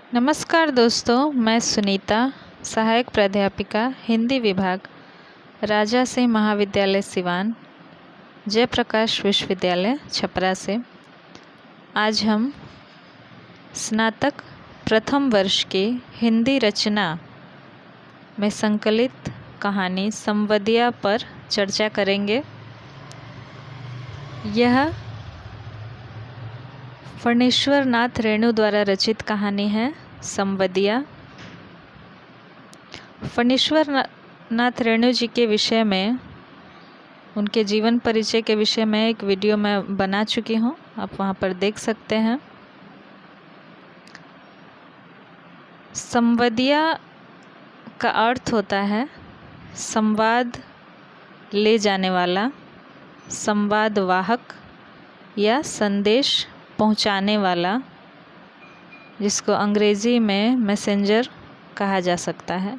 नमस्कार दोस्तों, मैं सुनीता, सहायक प्राध्यापिका हिंदी विभाग, राजा सिंह महाविद्यालय सिवान, जयप्रकाश विश्वविद्यालय छपरा से। आज हम स्नातक प्रथम वर्ष की हिंदी रचना में संकलित कहानी संवदिया पर चर्चा करेंगे। यह फणीश्वर नाथ रेणु द्वारा रचित कहानी है संवदिया। फणीश्वर नाथ रेणु जी के विषय में, उनके जीवन परिचय के विषय में एक वीडियो मैं बना चुकी हूँ, आप वहाँ पर देख सकते हैं। संवदिया का अर्थ होता है संवाद ले जाने वाला, संवाद वाहक या संदेश पहुँचाने वाला, जिसको अंग्रेजी में मैसेंजर कहा जा सकता है।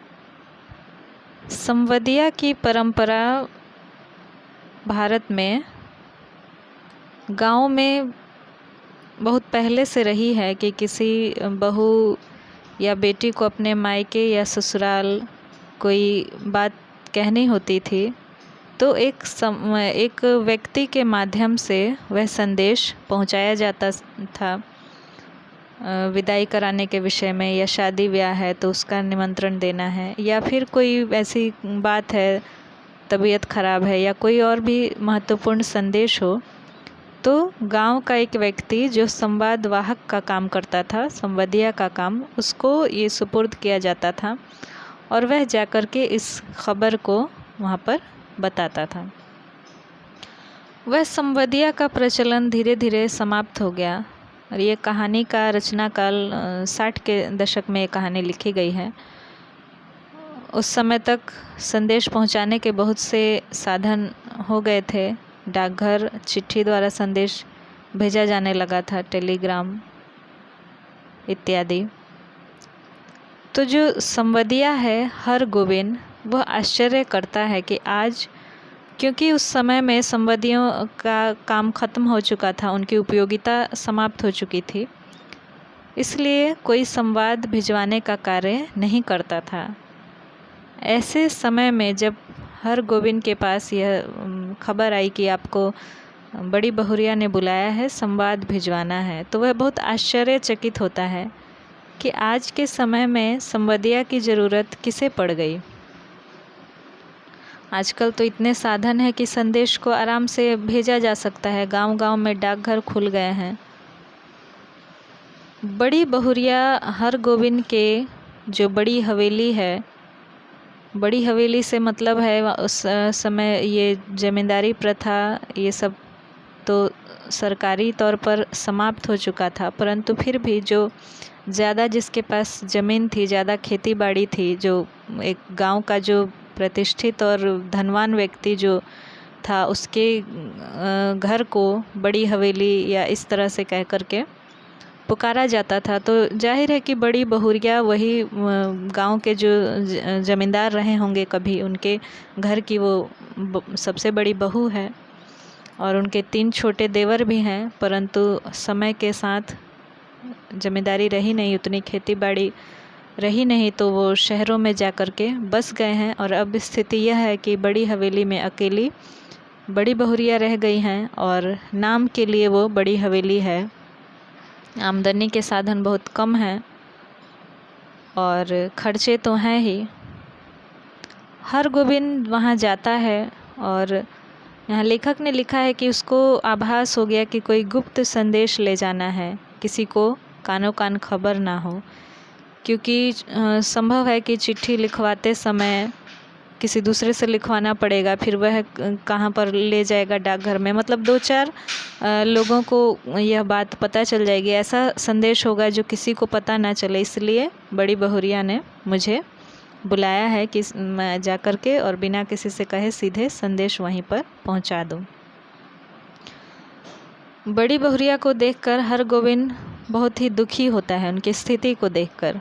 संवदिया की परंपरा भारत में गांव में बहुत पहले से रही है कि किसी बहू या बेटी को अपने मायके या ससुराल कोई बात कहनी होती थी तो एक व्यक्ति के माध्यम से वह संदेश पहुंचाया जाता था। विदाई कराने के विषय में, या शादी ब्याह है तो उसका निमंत्रण देना है, या फिर कोई ऐसी बात है, तबीयत खराब है, या कोई और भी महत्वपूर्ण संदेश हो, तो गांव का एक व्यक्ति जो संवाद वाहक का काम करता था, संवदिया का काम, उसको ये सुपुर्द किया जाता था और वह जाकर के इस खबर को वहाँ पर बताता था। वह संवदिया का प्रचलन धीरे धीरे समाप्त हो गया और ये कहानी का रचना काल 60 के दशक में ये कहानी लिखी गई है। उस समय तक संदेश पहुंचाने के बहुत से साधन हो गए थे। डाकघर, चिट्ठी द्वारा संदेश भेजा जाने लगा था, टेलीग्राम इत्यादि। तो जो संवदिया है हरगोविंद, वह आश्चर्य करता है कि आज, क्योंकि उस समय में संवदियों का काम खत्म हो चुका था, उनकी उपयोगिता समाप्त हो चुकी थी, इसलिए कोई संवाद भिजवाने का कार्य नहीं करता था। ऐसे समय में जब हरगोविंद के पास यह खबर आई कि आपको बड़ी बहुरिया ने बुलाया है, संवाद भिजवाना है, तो वह बहुत आश्चर्यचकित होता है कि आज के समय में संवदिया की ज़रूरत किसे पड़ गई। आजकल तो इतने साधन है कि संदेश को आराम से भेजा जा सकता है। गांव-गांव में डाकघर खुल गए हैं। बड़ी बहुरिया हरगोविंद के जो बड़ी हवेली है, बड़ी हवेली से मतलब है उस समय ये जमींदारी प्रथा, ये सब तो सरकारी तौर पर समाप्त हो चुका था, परंतु फिर भी जो ज़्यादा जिसके पास ज़मीन थी, ज़्यादा खेती बाड़ी थी, जो एक गांव का जो प्रतिष्ठित और धनवान व्यक्ति जो था, उसके घर को बड़ी हवेली या इस तरह से कह करके पुकारा जाता था। तो जाहिर है कि बड़ी बहुरिया वही गांव के जो ज़मींदार रहे होंगे कभी, उनके घर की वो सबसे बड़ी बहू है और उनके 3 छोटे देवर भी हैं, परंतु समय के साथ ज़मींदारी रही नहीं, उतनी खेती बाड़ी रही नहीं, तो वो शहरों में जा कर के बस गए हैं। और अब स्थिति यह है कि बड़ी हवेली में अकेली बड़ी बहुरिया रह गई हैं और नाम के लिए वो बड़ी हवेली है। आमदनी के साधन बहुत कम हैं और खर्चे तो हैं ही। हरगोविंद वहाँ जाता है और यहाँ लेखक ने लिखा है कि उसको आभास हो गया कि कोई गुप्त संदेश ले जाना है, किसी को कानो कान खबर ना हो, क्योंकि संभव है कि चिट्ठी लिखवाते समय किसी दूसरे से लिखवाना पड़ेगा, फिर वह कहाँ पर ले जाएगा डाकघर में, मतलब 2-4 लोगों को यह बात पता चल जाएगी। ऐसा संदेश होगा जो किसी को पता ना चले, इसलिए बड़ी बहुरिया ने मुझे बुलाया है कि मैं जा कर के और बिना किसी से कहे सीधे संदेश वहीं पर पहुंचा दूं। बड़ी बहुरिया को देखकर हरगोविंद बहुत ही दुखी होता है, उनकी स्थिति को देखकर,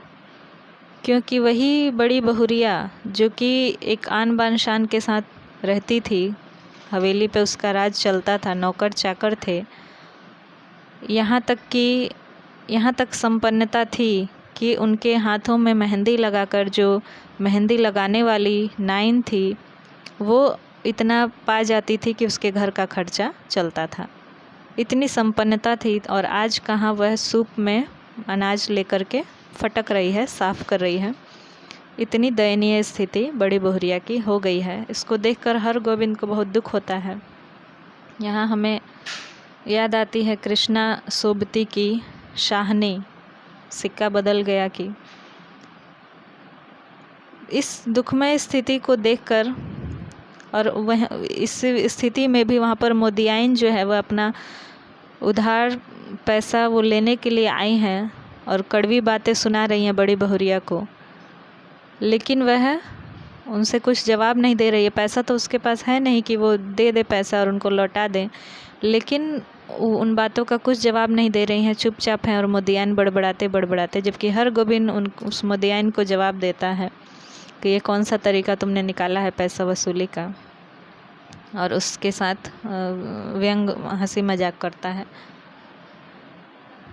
क्योंकि वही बड़ी बहुरिया जो कि एक आन बान शान के साथ रहती थी, हवेली पे उसका राज चलता था, नौकर चाकर थे, यहाँ तक संपन्नता थी कि उनके हाथों में मेहंदी लगाकर जो मेहंदी लगाने वाली नाइन थी वो इतना पा जाती थी कि उसके घर का खर्चा चलता था। इतनी संपन्नता थी, और आज कहाँ वह सूप में अनाज लेकर के फटक रही है, साफ कर रही है। इतनी दयनीय स्थिति बड़ी बहुरिया की हो गई है। इसको देखकर हरगोविंद को बहुत दुख होता है। यहाँ हमें याद आती है कृष्णा सोबती की शाहनी, सिक्का बदल गया की। इस दुखमय स्थिति को देखकर, और वह इस स्थिति में भी वहाँ पर मोदियाइन जो है वह अपना उधार पैसा वो लेने के लिए आई हैं और कड़वी बातें सुना रही हैं बड़ी बहुरिया को, लेकिन वह उनसे कुछ जवाब नहीं दे रही है। पैसा तो उसके पास है नहीं कि वो दे दे पैसा और उनको लौटा दें, लेकिन उन बातों का कुछ जवाब नहीं दे रही हैं, चुपचाप हैं। और मोदियाइन बड़बड़ाते, जबकि हरगोविंद उस मोदियाइन को जवाब देता है कि ये कौन सा तरीका तुमने निकाला है पैसा वसूली का, और उसके साथ व्यंग हंसी मजाक करता है।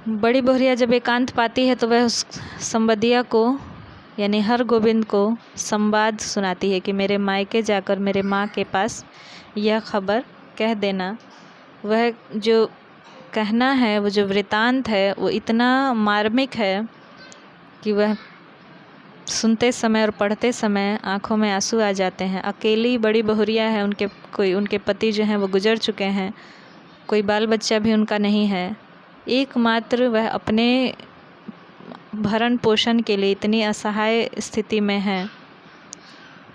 बड़ी बहुरिया जब एकांत पाती है तो वह उस संबदिया को यानी हरगोविंद को संवाद सुनाती है कि मेरे मायके जाकर मेरे माँ के पास यह खबर कह देना। वह जो कहना है, वो जो वृतांत है, वो इतना मार्मिक है कि वह सुनते समय और पढ़ते समय आँखों में आंसू आ जाते हैं। अकेली बड़ी बहुरिया है, उनके पति जो हैं वो गुजर चुके हैं, कोई बाल बच्चा भी उनका नहीं है। एकमात्र वह अपने भरण पोषण के लिए इतनी असहाय स्थिति में है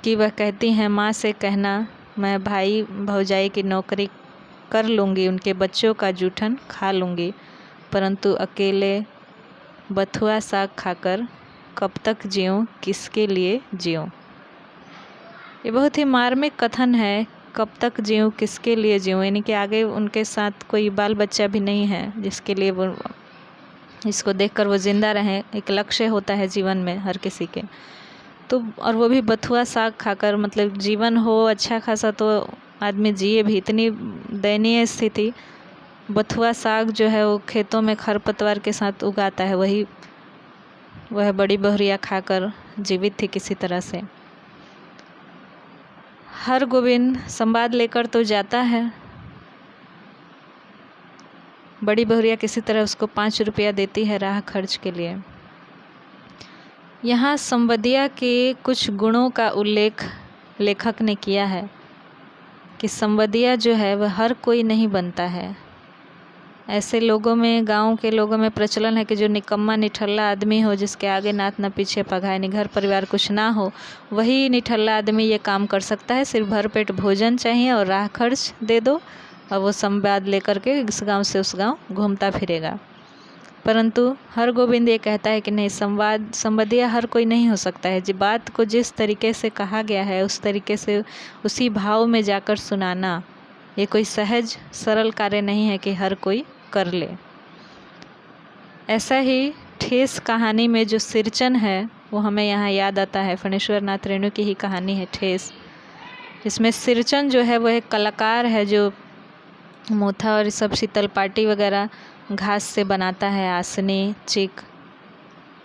कि वह कहती हैं, माँ से कहना मैं भाई भौजाई की नौकरी कर लूँगी, उनके बच्चों का जूठन खा लूँगी, परंतु अकेले बथुआ साग खाकर कब तक जीऊँ, किसके लिए जीऊँ। ये बहुत ही मार्मिक कथन है, कब तक जीऊँ, किसके लिए जीऊँ, यानी कि आगे उनके साथ कोई बाल बच्चा भी नहीं है जिसके लिए वो, इसको देखकर वो जिंदा रहें। एक लक्ष्य होता है जीवन में हर किसी के, तो और वो भी बथुआ साग खाकर, मतलब जीवन हो अच्छा खासा तो आदमी जिए भी। इतनी दयनीय स्थिति, बथुआ साग जो है वो खेतों में खरपतवार के साथ उगाता है, वह बड़ी बहुरिया खाकर जीवित थी किसी तरह से। हरगोविंद संवाद लेकर तो जाता है, बड़ी बहुरिया किसी तरह उसको 5 रुपया देती है राह खर्च के लिए। यहाँ संवदिया के कुछ गुणों का उल्लेख लेखक ने किया है कि संवदिया जो है वह हर कोई नहीं बनता है। ऐसे लोगों में, गांव के लोगों में प्रचलन है कि जो निकम्मा निठल्ला आदमी हो, जिसके आगे नात न पीछे पगाए, नि घर परिवार कुछ ना हो, वही निठल्ला आदमी ये काम कर सकता है। सिर्फ भरपेट भोजन चाहिए और राह खर्च दे दो, और वो संवाद लेकर के इस गांव से उस गांव घूमता फिरेगा। परंतु हरगोविंद ये कहता है कि नहीं, संवदिया हर कोई नहीं हो सकता है। बात को जिस तरीके से कहा गया है उस तरीके से, उसी भाव में जाकर सुनाना, ये कोई सहज सरल कार्य नहीं है कि हर कोई कर ले। ऐसा ही ठेस कहानी में जो सिरचन है वो हमें यहाँ याद आता है। फणेश्वर नाथ रेणु की ही कहानी है ठेस, जिसमें सिरचन जो है वो एक कलाकार है जो मोथा और सब शीतल पाटी वगैरह घास से बनाता है, आसनी, चिक।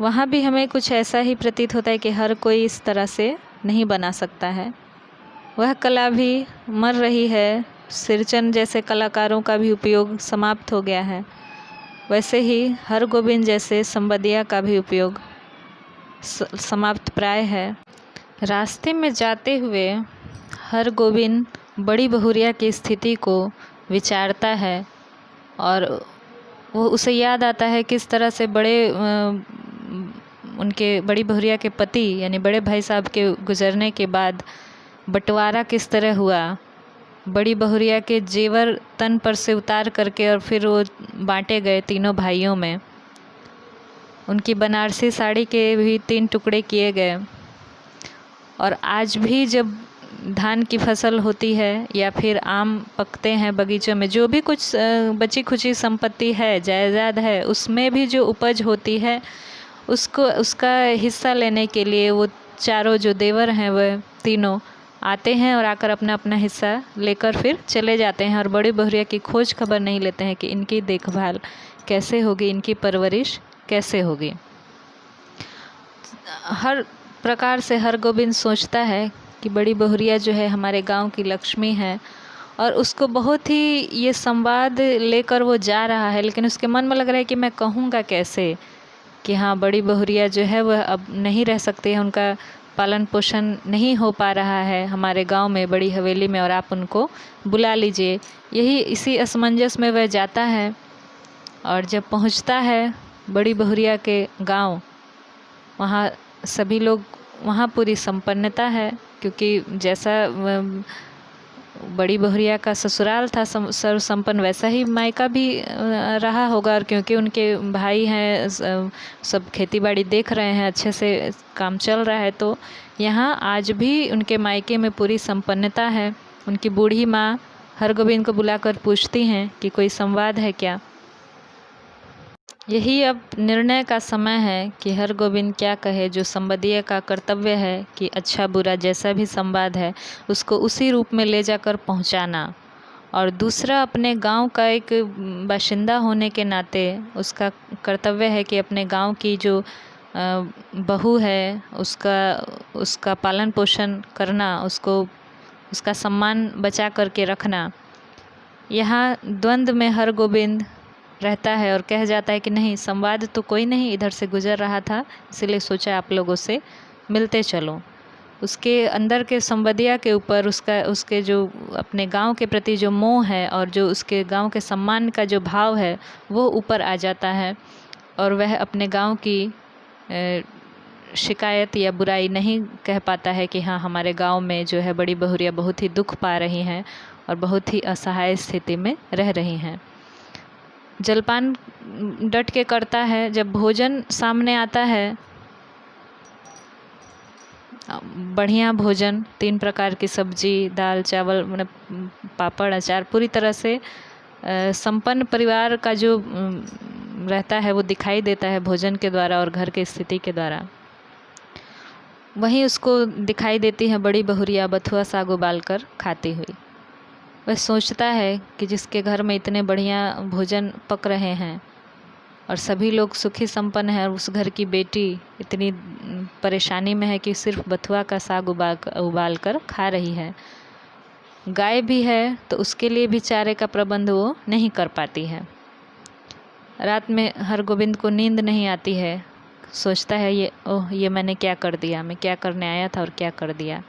वहाँ भी हमें कुछ ऐसा ही प्रतीत होता है कि हर कोई इस तरह से नहीं बना सकता है। वह कला भी मर रही है, सिरचन जैसे कलाकारों का भी उपयोग समाप्त हो गया है। वैसे ही हरगोविंद जैसे संवदिया का भी उपयोग समाप्त प्राय है। रास्ते में जाते हुए हरगोविंद बड़ी बहुरिया की स्थिति को विचारता है, और वो उसे याद आता है किस तरह से उनके बड़ी बहुरिया के पति यानी बड़े भाई साहब के गुजरने के बाद बंटवारा किस तरह हुआ। बड़ी बहुरिया के जेवर तन पर से उतार करके और फिर वो बांटे गए तीनों भाइयों में। उनकी बनारसी साड़ी के भी 3 टुकड़े किए गए। और आज भी जब धान की फसल होती है या फिर आम पकते हैं बगीचों में, जो भी कुछ बची खुची संपत्ति है, जायदाद है, उसमें भी जो उपज होती है उसका हिस्सा लेने के लिए वो चारों जो देवर हैं वह तीनों आते हैं और आकर अपना अपना हिस्सा लेकर फिर चले जाते हैं। और बड़ी बहुरिया की खोज खबर नहीं लेते हैं कि इनकी देखभाल कैसे होगी, इनकी परवरिश कैसे होगी। हर प्रकार से हरगोविंद सोचता है कि बड़ी बहुरिया जो है हमारे गांव की लक्ष्मी है, और उसको बहुत ही ये संवाद लेकर वो जा रहा है, लेकिन उसके मन में लग रहा है कि मैं कहूँगा कैसे कि हाँ, बड़ी बहुरिया जो है वह अब नहीं रह सकती है, उनका पालन पोषण नहीं हो पा रहा है हमारे गांव में बड़ी हवेली में, और आप उनको बुला लीजिए। यही इसी असमंजस में वह जाता है, और जब पहुंचता है बड़ी बहुरिया के गांव, वहाँ सभी लोग, वहाँ पूरी संपन्नता है, क्योंकि जैसा बड़ी बहुरिया का ससुराल था सर्व संपन्न, वैसा ही मायका भी रहा होगा। और क्योंकि उनके भाई हैं, सब खेती बाड़ी देख रहे हैं, अच्छे से काम चल रहा है, तो यहाँ आज भी उनके मायके में पूरी संपन्नता है। उनकी बूढ़ी माँ हरगोविंद को बुलाकर पूछती हैं कि कोई संवाद है क्या। यही अब निर्णय का समय है कि हरगोविंद क्या कहे। जो संवादीय का कर्तव्य है कि अच्छा बुरा जैसा भी संवाद है उसको उसी रूप में ले जाकर पहुंचाना, और दूसरा अपने गांव का एक बाशिंदा होने के नाते उसका कर्तव्य है कि अपने गांव की जो बहू है उसका पालन पोषण करना, उसका सम्मान बचा करके रखना। यहाँ द्वंद्व में हरगोविंद रहता है और कह जाता है कि नहीं, संवाद तो कोई नहीं, इधर से गुजर रहा था, इसलिए सोचा आप लोगों से मिलते चलो। उसके अंदर के संवादिया के ऊपर उसके जो अपने गांव के प्रति जो मोह है और जो उसके गांव के सम्मान का जो भाव है वो ऊपर आ जाता है, और वह अपने गांव की शिकायत या बुराई नहीं कह पाता है कि हाँ, हमारे गांव में जो है बड़ी बहुरिया बहुत ही दुख पा रही हैं और बहुत ही असहाय स्थिति में रह रही हैं। जलपान डट के करता है। जब भोजन सामने आता है, बढ़िया भोजन, 3 प्रकार की सब्जी, दाल चावल, मतलब पापड़ अचार, पूरी तरह से संपन्न परिवार का जो रहता है वो दिखाई देता है भोजन के द्वारा और घर की स्थिति के द्वारा। वहीं उसको दिखाई देती है बड़ी बहुरिया बथुआ साग उबाल कर खाती हुई। वह सोचता है कि जिसके घर में इतने बढ़िया भोजन पक रहे हैं और सभी लोग सुखी संपन्न हैं, और उस घर की बेटी इतनी परेशानी में है कि सिर्फ बथुआ का साग उबाल कर खा रही है। गाय भी है तो उसके लिए भी चारे का प्रबंध वो नहीं कर पाती है। रात में हरगोविंद को नींद नहीं आती है। सोचता है ये मैंने क्या कर दिया, मैं क्या करने आया था और क्या कर दिया।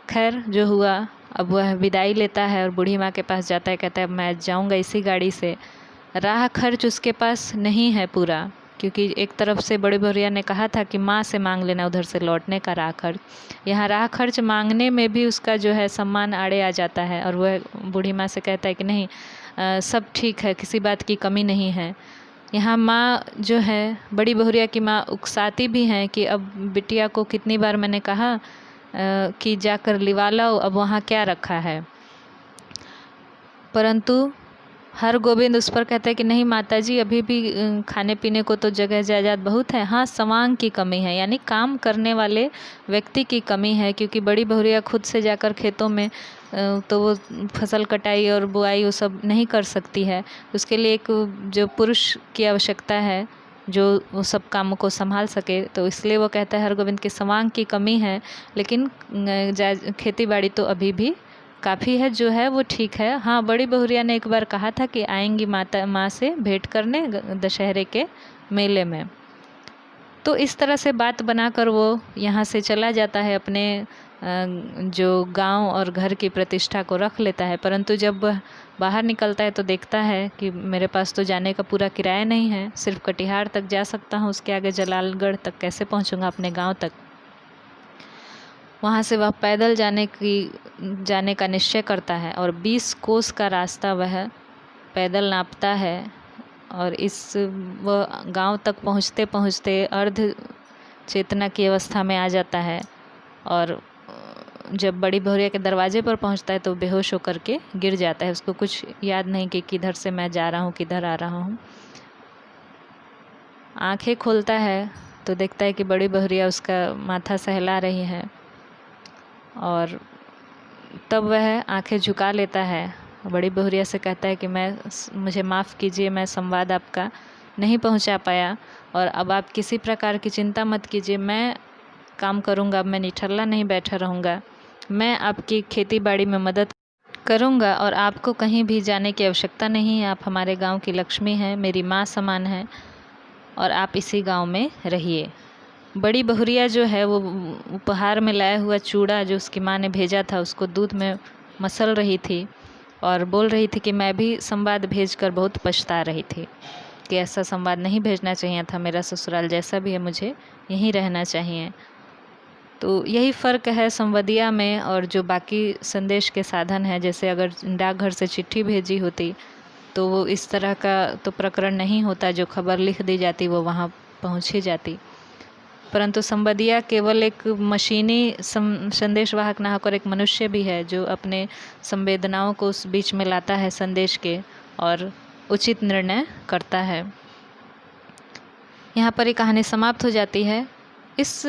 खैर, जो हुआ, अब वह विदाई लेता है और बूढ़ी माँ के पास जाता है। कहता है मैं जाऊँगा इसी गाड़ी से। राह खर्च उसके पास नहीं है पूरा, क्योंकि एक तरफ से बड़ी बहुरिया ने कहा था कि माँ से मांग लेना उधर से लौटने का राह खर्च। यहाँ राह खर्च मांगने में भी उसका जो है सम्मान आड़े आ जाता है, और वह बूढ़ी माँ से कहता है कि नहीं, सब ठीक है, किसी बात की कमी नहीं है। यहाँ माँ जो है, बड़ी बहुरिया की माँ उकसाती भी हैं कि अब बिटिया को कितनी बार मैंने कहा कि जाकर लिवा लो, अब वहाँ क्या रखा है। परंतु हरगोविंद उस पर कहते हैं कि नहीं माताजी, अभी भी खाने पीने को तो जगह जायदाद बहुत है। हाँ, सवांग की कमी है, यानी काम करने वाले व्यक्ति की कमी है, क्योंकि बड़ी बहुरिया खुद से जाकर खेतों में तो वो फसल कटाई और बुआई वो सब नहीं कर सकती है। उसके लिए एक जो पुरुष की आवश्यकता है जो वो सब कामों को संभाल सके। तो इसलिए वो कहता है हरगोविंद की सवांग की कमी है, लेकिन खेती बाड़ी तो अभी भी काफ़ी है, जो है वो ठीक है। हाँ, बड़ी बहुरिया ने एक बार कहा था कि आएंगी माँ से भेंट करने दशहरे के मेले में। तो इस तरह से बात बनाकर वो यहाँ से चला जाता है, अपने जो गांव और घर की प्रतिष्ठा को रख लेता है। परंतु जब वह बाहर निकलता है तो देखता है कि मेरे पास तो जाने का पूरा किराया नहीं है, सिर्फ कटिहार तक जा सकता हूँ, उसके आगे जलालगढ़ तक कैसे पहुँचूँगा अपने गाँव तक। वहाँ से वह पैदल जाने का निश्चय करता है, और 20 कोस का रास्ता वह पैदल नापता है, और वह गांव तक पहुँचते पहुँचते अर्ध चेतना की अवस्था में आ जाता है। और जब बड़ी बहुरिया के दरवाजे पर पहुँचता है तो बेहोश होकर के गिर जाता है। उसको कुछ याद नहीं कि किधर से मैं जा रहा हूँ, किधर आ रहा हूँ। आंखें खोलता है तो देखता है कि बड़ी बहुरिया उसका माथा सहला रही है, और तब वह आंखें झुका लेता है। बड़ी बहुरिया से कहता है कि मुझे माफ़ कीजिए, मैं संवाद आपका नहीं पहुंचा पाया। और अब आप किसी प्रकार की चिंता मत कीजिए, मैं काम करूंगा, मैं निठल्ला नहीं बैठा रहूँगा। मैं आपकी खेती बाड़ी में मदद करूंगा और आपको कहीं भी जाने की आवश्यकता नहीं है। आप हमारे गांव की लक्ष्मी हैं, मेरी माँ समान हैं और आप इसी गांव में रहिए। बड़ी बहुरिया जो है वो उपहार में लाया हुआ चूड़ा जो उसकी माँ ने भेजा था उसको दूध में मसल रही थी और बोल रही थी कि मैं भी संवाद भेजकर बहुत पछता रही थी कि ऐसा संवाद नहीं भेजना चाहिए था, मेरा ससुराल जैसा भी है मुझे यहीं रहना चाहिए। तो यही फ़र्क है संवदिया में और जो बाकी संदेश के साधन हैं। जैसे अगर डाकघर से चिट्ठी भेजी होती तो वो इस तरह का तो प्रकरण नहीं होता, जो खबर लिख दी जाती वो वहाँ पहुँच ही जाती। परंतु संवदिया केवल एक मशीनी संदेशवाहक ना होकर एक मनुष्य भी है जो अपने संवेदनाओं को उस बीच में लाता है संदेश के और उचित निर्णय करता है। यहाँ पर ये कहानी समाप्त हो जाती है। इस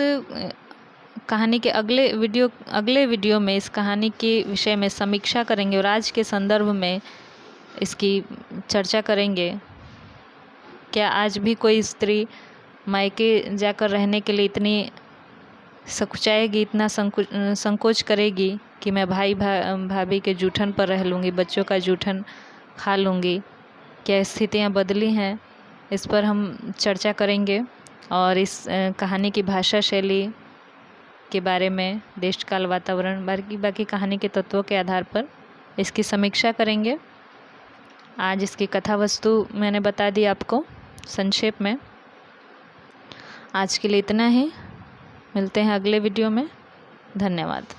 कहानी के अगले वीडियो में इस कहानी के विषय में समीक्षा करेंगे और आज के संदर्भ में इसकी चर्चा करेंगे। क्या आज भी कोई स्त्री मायके जाकर रहने के लिए इतनी सकुचाएगी, इतना संकोच करेगी कि मैं भाभी के जूठन पर रह लूँगी, बच्चों का जूठन खा लूँगी? क्या स्थितियाँ बदली हैं? इस पर हम चर्चा करेंगे और इस कहानी की भाषा शैली के बारे में, देश काल वातावरण, बाकी कहानी के तत्वों के आधार पर इसकी समीक्षा करेंगे। आज इसकी कथा वस्तु मैंने बता दी आपको संक्षेप में। आज के लिए इतना ही, मिलते हैं अगले वीडियो में। धन्यवाद।